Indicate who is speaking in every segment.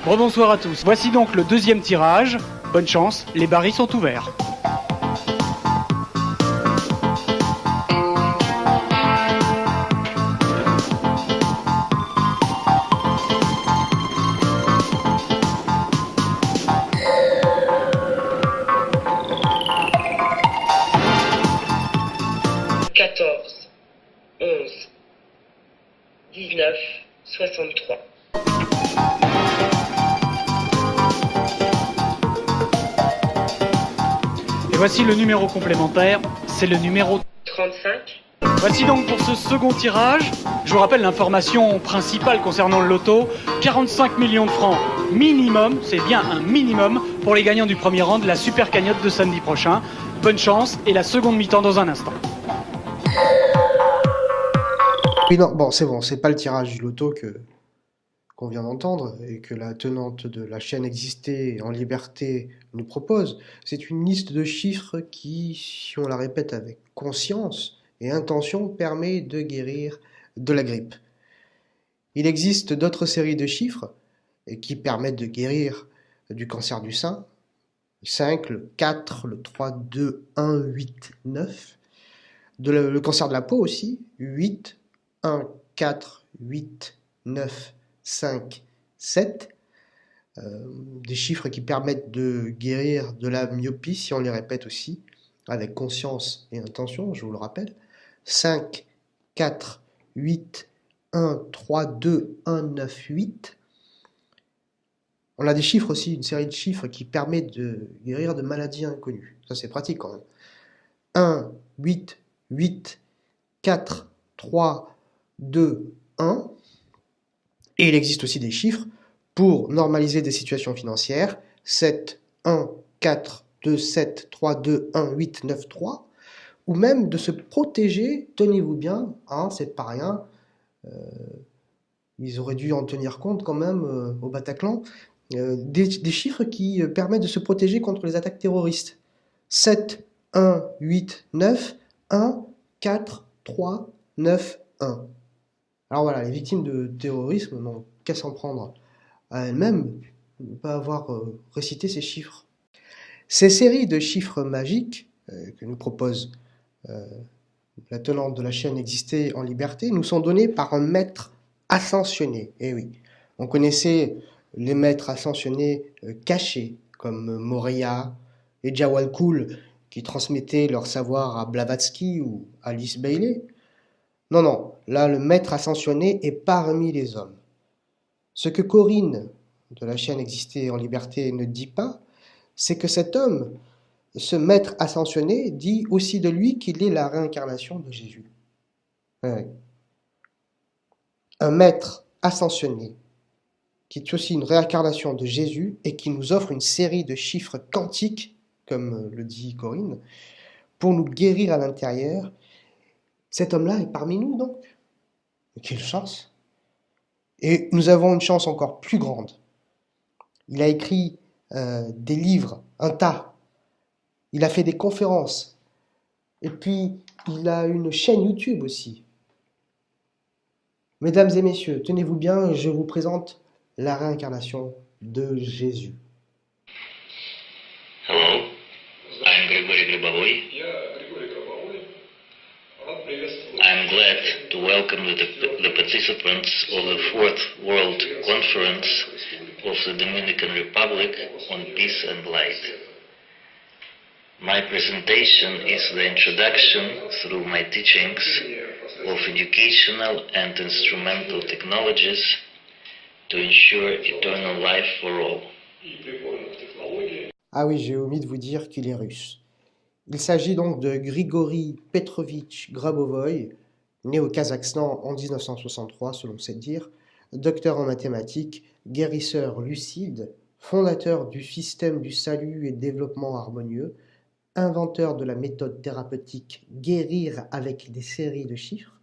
Speaker 1: Rebonsoir à tous. Voici donc le deuxième tirage. Bonne chance, les barils sont ouverts. Et voici le numéro complémentaire, c'est le numéro
Speaker 2: 35.
Speaker 1: Voici donc pour ce second tirage. Je vous rappelle l'information principale concernant le loto. 45 millions de francs minimum, c'est bien un minimum, pour les gagnants du premier rang de la super cagnotte de samedi prochain. Bonne chance et la seconde mi-temps dans un instant.
Speaker 3: Oui, non, bon, c'est pas le tirage du loto qu'on vient d'entendre et que la tenante de la chaîne Exister en liberté nous propose. C'est une liste de chiffres qui, si on la répète avec conscience et intention, permet de guérir de la grippe. Il existe d'autres séries de chiffres qui permettent de guérir du cancer du sein. Le 5, le 4, le 3, 2, 1, 8, 9. Le cancer de la peau aussi, 8, 1, 4, 8, 9, 5, 7. Des chiffres qui permettent de guérir de la myopie, si on les répète aussi, avec conscience et intention, je vous le rappelle. 5, 4, 8, 1, 3, 2, 1, 9, 8. On a des chiffres aussi, une série de chiffres qui permet de guérir de maladies inconnues. Ça, c'est pratique quand même. 1, 8, 8, 4, 3, 2, 1. Et il existe aussi des chiffres pour normaliser des situations financières. 7, 1, 4, 2, 7, 3, 2, 1, 8, 9, 3. Ou même de se protéger, tenez-vous bien, hein, c'est pas rien. Ils auraient dû en tenir compte quand même au Bataclan. Des chiffres qui permettent de se protéger contre les attaques terroristes. 7, 1, 8, 9, 1, 4, 3, 9, 1. Alors voilà, les victimes de terrorisme n'ont qu'à s'en prendre à elles-mêmes, ne pas avoir récité ces chiffres. Ces séries de chiffres magiques que nous propose la tenante de la chaîne Exister en liberté nous sont données par un maître ascensionné. Eh oui, on connaissait les maîtres ascensionnés cachés comme Moria et Jawal-Kul qui transmettaient leur savoir à Blavatsky ou Alice Bailey. Non, là le maître ascensionné est parmi les hommes. Ce que Corinne de la chaîne Exister en liberté ne dit pas, c'est que cet homme, ce maître ascensionné, dit aussi de lui qu'il est la réincarnation de Jésus. Ouais. Un maître ascensionné qui est aussi une réincarnation de Jésus et qui nous offre une série de chiffres quantiques, comme le dit Corinne, pour nous guérir à l'intérieur. Cet homme-là est parmi nous, donc. Quelle chance! Et nous avons une chance encore plus grande. Il a écrit des livres, un tas. Il a fait des conférences. Et puis, il a une chaîne YouTube aussi. Mesdames et messieurs, tenez-vous bien, je vous présente la réincarnation de Jésus.
Speaker 4: Hello, I'm Grigory Gribovoy. I'm glad to welcome the participants of the Fourth World Conference of the Dominican Republic on Peace and Light. My presentation is the introduction through my teachings of educational and instrumental technologies to ensure eternal life for all.
Speaker 3: Ah oui, j'ai omis de vous dire qu'il est russe. Il s'agit donc de Grigori Petrovitch Grabovoy, né au Kazakhstan en 1963 selon ses dires, docteur en mathématiques, guérisseur lucide, fondateur du système du salut et développement harmonieux, inventeur de la méthode thérapeutique guérir avec des séries de chiffres,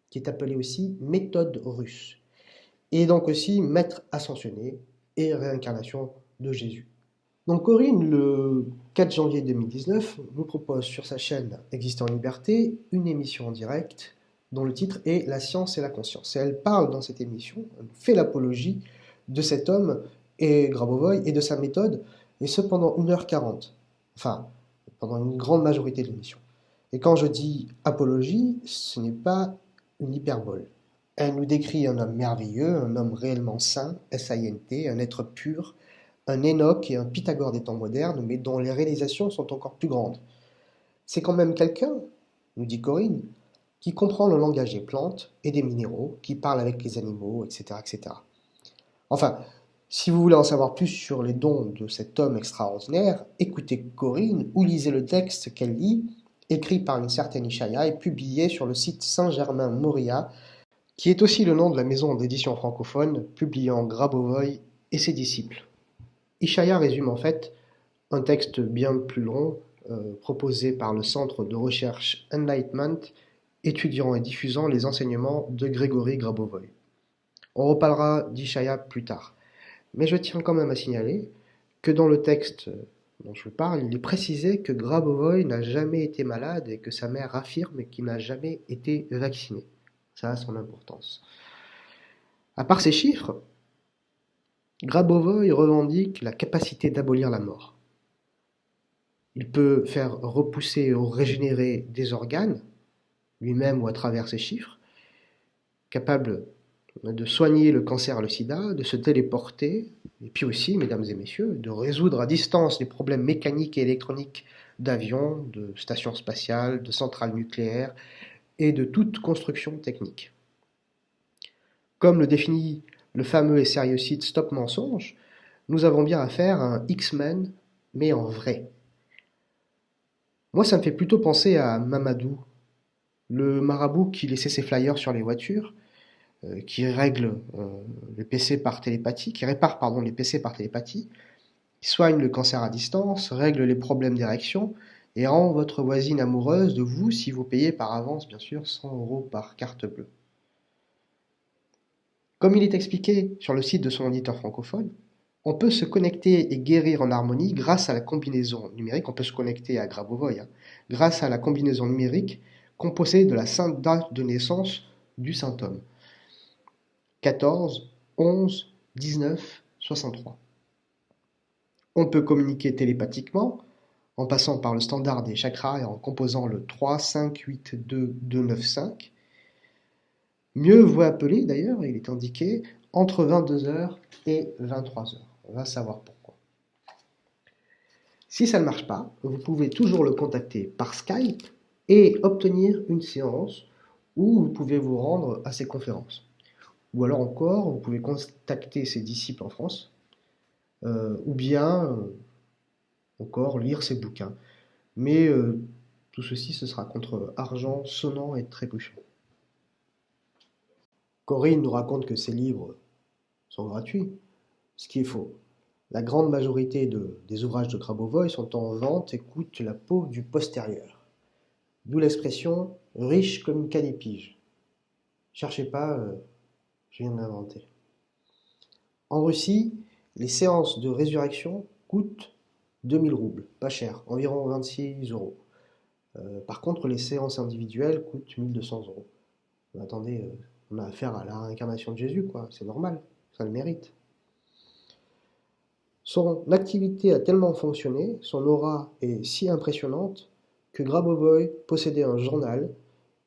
Speaker 3: qui est appelée aussi méthode russe, et donc aussi maître ascensionné et réincarnation de Jésus. Donc Corinne, le 4 janvier 2019, nous propose sur sa chaîne Exister en liberté une émission en direct dont le titre est La science et la conscience. Et elle parle dans cette émission, elle fait l'apologie de cet homme et Grabovoi et de sa méthode, et ce pendant 1h40. Enfin, pendant une grande majorité de l'émission. Et quand je dis apologie, ce n'est pas une hyperbole. Elle nous décrit un homme merveilleux, un homme réellement saint, S-I-N-T, un être pur, un Enoch et un Pythagore des temps modernes, mais dont les réalisations sont encore plus grandes. C'est quand même quelqu'un, nous dit Corinne, qui comprend le langage des plantes et des minéraux, qui parle avec les animaux, etc., etc. Enfin, si vous voulez en savoir plus sur les dons de cet homme extraordinaire, écoutez Corinne ou lisez le texte qu'elle lit, écrit par une certaine Ishaya et publié sur le site Saint-Germain-Moria, qui est aussi le nom de la maison d'édition francophone publiant Grabovoi et ses disciples. Ishaya résume en fait un texte bien plus long proposé par le Centre de recherche Enlightenment, étudiant et diffusant les enseignements de Grégory Grabovoi. On reparlera d'Ishaya plus tard. Mais je tiens quand même à signaler que dans le texte dont je parle, il est précisé que Grabovoi n'a jamais été malade et que sa mère affirme qu'il n'a jamais été vacciné. Ça a son importance. À part ces chiffres, Grabovoi revendique la capacité d'abolir la mort. Il peut faire repousser ou régénérer des organes, lui-même ou à travers ces chiffres, capable de soigner le cancer et le sida, de se téléporter, et puis aussi, mesdames et messieurs, de résoudre à distance les problèmes mécaniques et électroniques d'avions, de stations spatiales, de centrales nucléaires et de toute construction technique. Comme le définit le fameux et sérieux site Stop Mensonge, nous avons bien affaire à un X-Men, mais en vrai. Moi, ça me fait plutôt penser à Mamadou, le marabout qui laissait ses flyers sur les voitures, qui règle les PC par télépathie, qui répare les PC par télépathie, qui soigne le cancer à distance, règle les problèmes d'érection et rend votre voisine amoureuse de vous si vous payez par avance, bien sûr, 100 € par carte bleue. Comme il est expliqué sur le site de son éditeur francophone, on peut se connecter et guérir en harmonie grâce à la combinaison numérique, on peut se connecter à Grabovoi, grâce à la combinaison numérique composée de la sainte date de naissance du saint homme. 14, 11, 19, 63. On peut communiquer télépathiquement en passant par le standard des chakras et en composant le 3, 5, 8, 2, 2, 9, 5. Mieux vaut appeler d'ailleurs, il est indiqué, entre 22h et 23h. On va savoir pourquoi. Si ça ne marche pas, vous pouvez toujours le contacter par Skype et obtenir une séance où vous pouvez vous rendre à ses conférences. Ou alors encore, vous pouvez contacter ses disciples en France, ou bien encore lire ses bouquins. Mais tout ceci, ce sera contre argent sonnant et trébuchant. Corinne nous raconte que ses livres sont gratuits, ce qui est faux. La grande majorité des ouvrages de Grabovoi sont en vente et coûtent la peau du postérieur. D'où l'expression « riche comme une canne-pige ». Cherchez pas, je viens de l'inventer. En Russie, les séances de résurrection coûtent 2000 roubles, pas cher, environ 26 €. Par contre, les séances individuelles coûtent 1200 €. Mais attendez, on a affaire à la réincarnation de Jésus, quoi, c'est normal, ça le mérite. Son activité a tellement fonctionné, son aura est si impressionnante, que Grabovoi possédait un journal,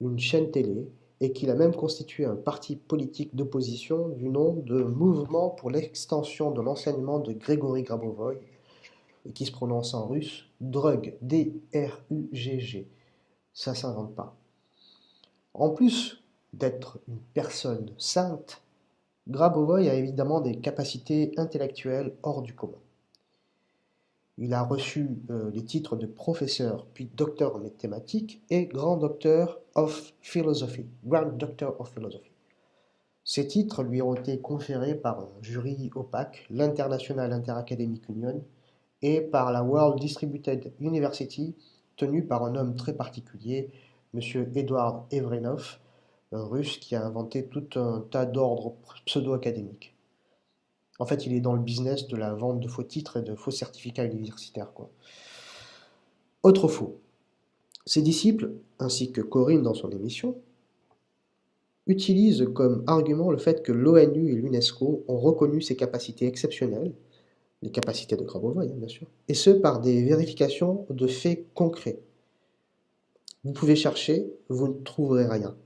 Speaker 3: une chaîne télé, et qu'il a même constitué un parti politique d'opposition du nom de Mouvement pour l'extension de l'enseignement de Grégory Grabovoi, et qui se prononce en russe Drug, D-R-U-G-G. Ça s'invente pas. En plus d'être une personne sainte, Grabovoi a évidemment des capacités intellectuelles hors du commun. Il a reçu les titres de professeur, puis docteur en mathématiques et Grand Doctor of Philosophy. Grand Doctor of Philosophy. Ces titres lui ont été conférés par un jury opaque, l'International Interacademic Union, et par la World Distributed University, tenue par un homme très particulier, M. Edouard Evrenov, un russe qui a inventé tout un tas d'ordres pseudo-académiques. En fait, il est dans le business de la vente de faux titres et de faux certificats universitaires, quoi. Autre faux. Ses disciples, ainsi que Corinne dans son émission, utilise comme argument le fait que l'ONU et l'UNESCO ont reconnu ses capacités exceptionnelles, les capacités de Grabovoi, bien sûr, et ce par des vérifications de faits concrets. Vous pouvez chercher, vous ne trouverez rien.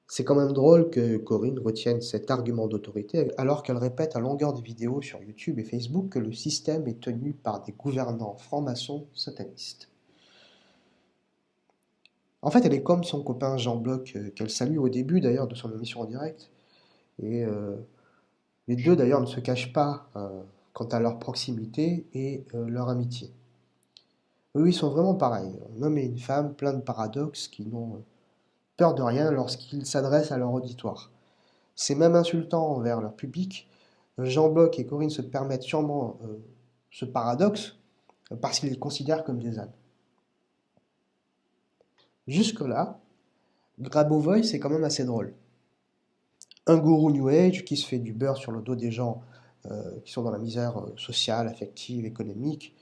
Speaker 3: C'est quand même drôle que Corinne retienne cet argument d'autorité alors qu'elle répète à longueur de vidéos sur YouTube et Facebook que le système est tenu par des gouvernants francs-maçons satanistes. En fait, elle est comme son copain Jean Bloch, qu'elle salue au début d'ailleurs de son émission en direct. Et les deux d'ailleurs ne se cachent pas quant à leur proximité et leur amitié. Eux, ils sont vraiment pareils, un homme et une femme plein de paradoxes qui n'ont peur de rien lorsqu'ils s'adressent à leur auditoire. C'est même insultant envers leur public. Jean Bloch et Corinne se permettent sûrement ce paradoxe parce qu'ils les considèrent comme des ânes. Jusque-là, Grabovoi, c'est quand même assez drôle. Un gourou New Age qui se fait du beurre sur le dos des gens qui sont dans la misère sociale, affective, économique,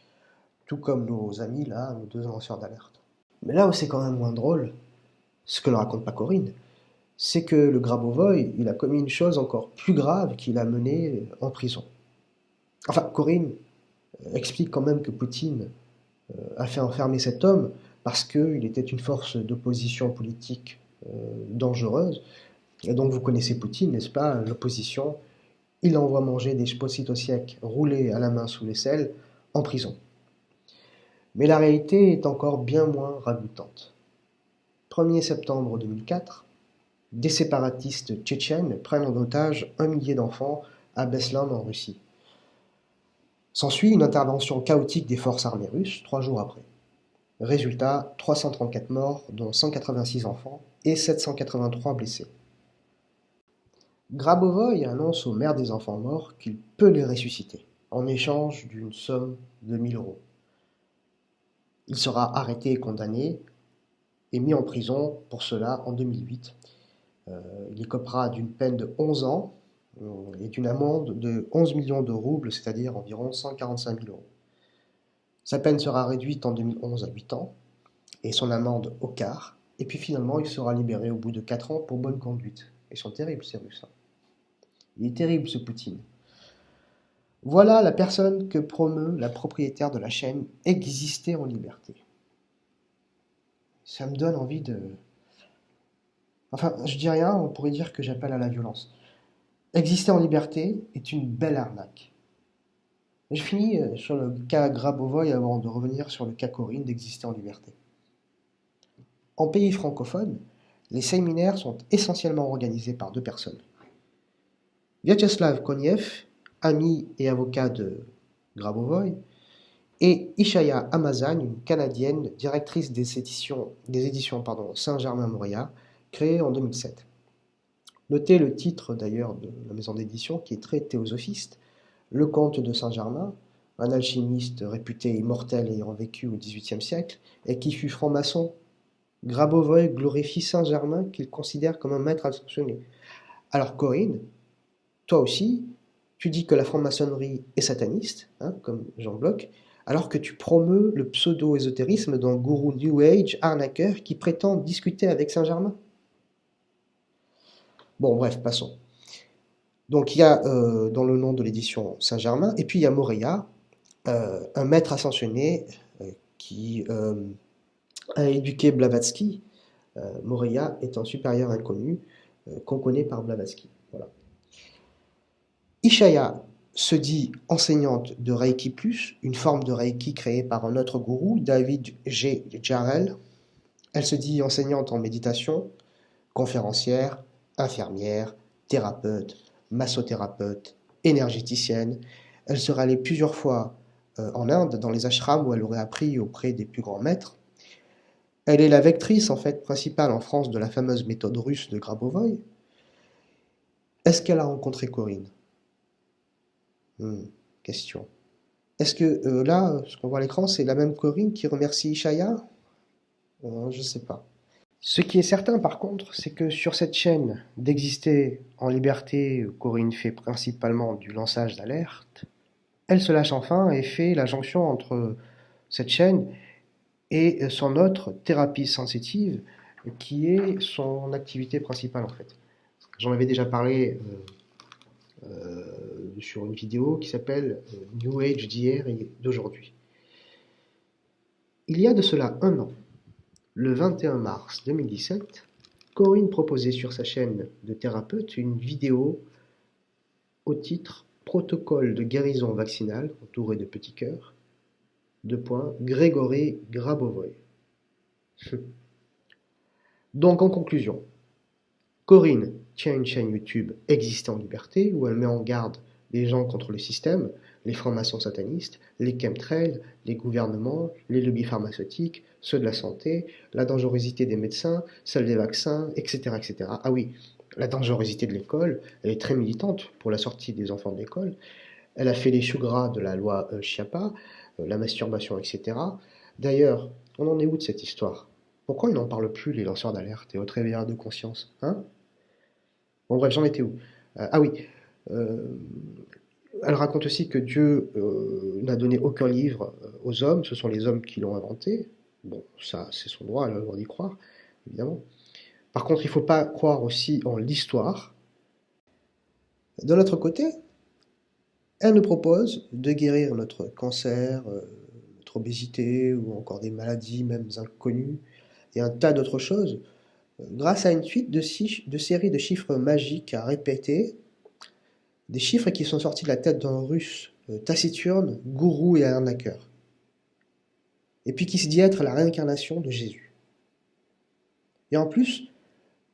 Speaker 3: tout comme nos amis là, nos deux lanceurs d'alerte. Mais là où c'est quand même moins drôle, ce que ne raconte pas Corinne, c'est que le Grabovoi, il a commis une chose encore plus grave qu'il a mené en prison. Enfin, Corinne explique quand même que Poutine a fait enfermer cet homme parce qu'il était une force d'opposition politique dangereuse. Et donc vous connaissez Poutine, n'est-ce pas? L'opposition, il envoie manger des spositosièques roulés à la main sous l'aisselle en prison. Mais la réalité est encore bien moins ragoûtante. 1er septembre 2004, des séparatistes tchétchènes prennent en otage 1 millier d'enfants à Beslan en Russie. S'ensuit une intervention chaotique des forces armées russes 3 jours après. Résultat, 334 morts, dont 186 enfants et 783 blessés. Grabovoi annonce au maire des enfants morts qu'il peut les ressusciter, en échange d'une somme de 1000 euros. Il sera arrêté et condamné, et mis en prison pour cela en 2008. Il écopera d'une peine de 11 ans et d'une amende de 11 millions de roubles, c'est-à-dire environ 145 000 euros. Sa peine sera réduite en 2011 à 8 ans, et son amende au quart, et puis finalement il sera libéré au bout de 4 ans pour bonne conduite. Ils sont terribles ces Russes. Il est terrible ce Poutine. Voilà la personne que promeut la propriétaire de la chaîne Exister en liberté. Ça me donne envie de... Enfin, je dis rien, on pourrait dire que j'appelle à la violence. Exister en liberté est une belle arnaque. Je finis sur le cas Grabovoi avant de revenir sur le cas Corinne d'Exister en liberté. En pays francophone, les séminaires sont essentiellement organisés par 2 personnes. Vyacheslav Koniev, ami et avocat de Grabovoi, et Ishaya Hamazan, une Canadienne, directrice des éditions Saint-Germain-Moriat, créée en 2007. Notez le titre d'ailleurs de la maison d'édition qui est très théosophiste, Le Comte de Saint-Germain, un alchimiste réputé immortel ayant vécu au XVIIIe siècle et qui fut franc-maçon. Grabovoi glorifie Saint-Germain qu'il considère comme un maître ascensionné. Alors Corinne, toi aussi, tu dis que la franc-maçonnerie est sataniste, comme Jean Bloch, alors que tu promeus le pseudo-ésotérisme d'un gourou New Age arnaqueur qui prétend discuter avec Saint-Germain. Bon, bref, passons. Donc il y a dans le nom de l'édition Saint-Germain, et puis il y a Moria, un maître ascensionné qui a éduqué Blavatsky. Moria est un supérieur inconnu qu'on connaît par Blavatsky. Voilà. Ishaya se dit enseignante de Reiki+, une forme de Reiki créée par un autre gourou, David G. Jarrell. Elle se dit enseignante en méditation, conférencière, infirmière, thérapeute, massothérapeute, énergéticienne. Elle serait allée plusieurs fois en Inde, dans les ashrams où elle aurait appris auprès des plus grands maîtres. Elle est la vectrice en fait principale en France de la fameuse méthode russe de Grabovoi. Est-ce qu'elle a rencontré Corinne? Question. Est-ce que là, ce qu'on voit à l'écran, c'est la même Corinne qui remercie Ishaya? Je ne sais pas. Ce qui est certain par contre, c'est que sur cette chaîne d'Exister en liberté, Corinne fait principalement du lançage d'alerte. Elle se lâche enfin et fait la jonction entre cette chaîne et son autre thérapie sensitive, qui est son activité principale en fait. J'en avais déjà parlé sur une vidéo qui s'appelle New Age d'hier et d'aujourd'hui. Il y a de cela un an, le 21 mars 2017, Corinne proposait sur sa chaîne de thérapeute une vidéo au titre Protocole de guérison vaccinale, entouré de petits cœurs, Grégory Grabovoy. Donc en conclusion, Corinne tient une chaîne YouTube Exister en liberté où elle met en garde les gens contre le système, les francs-maçons satanistes, les chemtrails, les gouvernements, les lobbies pharmaceutiques, ceux de la santé, la dangerosité des médecins, celle des vaccins, etc., etc. Ah oui, la dangerosité de l'école, elle est très militante pour la sortie des enfants de l'école. Elle a fait les choux gras de la loi Chiappa, la masturbation, etc. D'ailleurs, on en est où de cette histoire? Pourquoi ils n'en parlent plus, les lanceurs d'alerte et autres réveilleurs de conscience, hein? Bon bref, j'en étais où? Ah oui, euh, elle raconte aussi que Dieu n'a donné aucun livre aux hommes, ce sont les hommes qui l'ont inventé. Bon, ça, c'est son droit, elle a le droit d'y croire, évidemment. Par contre, il ne faut pas croire aussi en l'histoire. De l'autre côté, elle nous propose de guérir notre cancer, notre obésité ou encore des maladies même inconnues et un tas d'autres choses grâce à une suite de séries de chiffres magiques à répéter, des chiffres qui sont sortis de la tête d'un russe taciturne, gourou et arnaqueur, et puis qui se dit être la réincarnation de Jésus. Et en plus,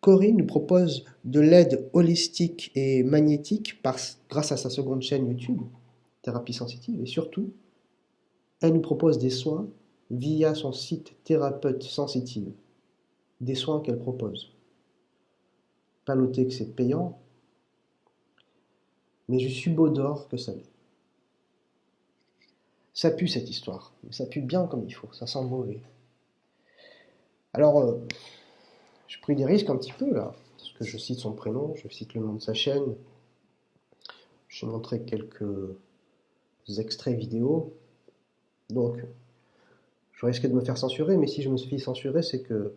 Speaker 3: Corinne nous propose de l'aide holistique et magnétique grâce à sa seconde chaîne YouTube, Thérapie Sensitive, et surtout, elle nous propose des soins via son site Thérapeute Sensitive, des soins qu'elle propose. Pas noter que c'est payant, mais je suis beau d'or que ça l'est. Ça pue cette histoire, mais ça pue bien comme il faut, ça sent mauvais. Alors, je pris des risques un petit peu là, parce que je cite son prénom, je cite le nom de sa chaîne, je montrais quelques extraits vidéo, donc je risquais de me faire censurer, mais si je me suis censuré, c'est que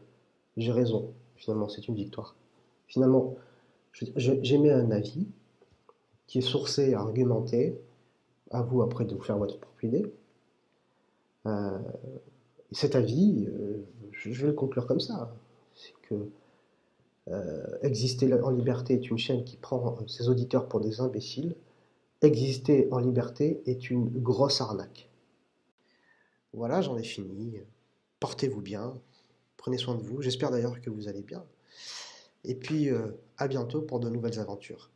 Speaker 3: j'ai raison, finalement, c'est une victoire. Finalement, j'émets un avis qui est sourcé, argumenté, à vous après de vous faire votre propre idée. Et cet avis, je vais le conclure comme ça, c'est que Exister en liberté est une chaîne qui prend ses auditeurs pour des imbéciles. Exister en liberté est une grosse arnaque. Voilà, j'en ai fini. Portez-vous bien, prenez soin de vous. J'espère d'ailleurs que vous allez bien. Et puis, à bientôt pour de nouvelles aventures.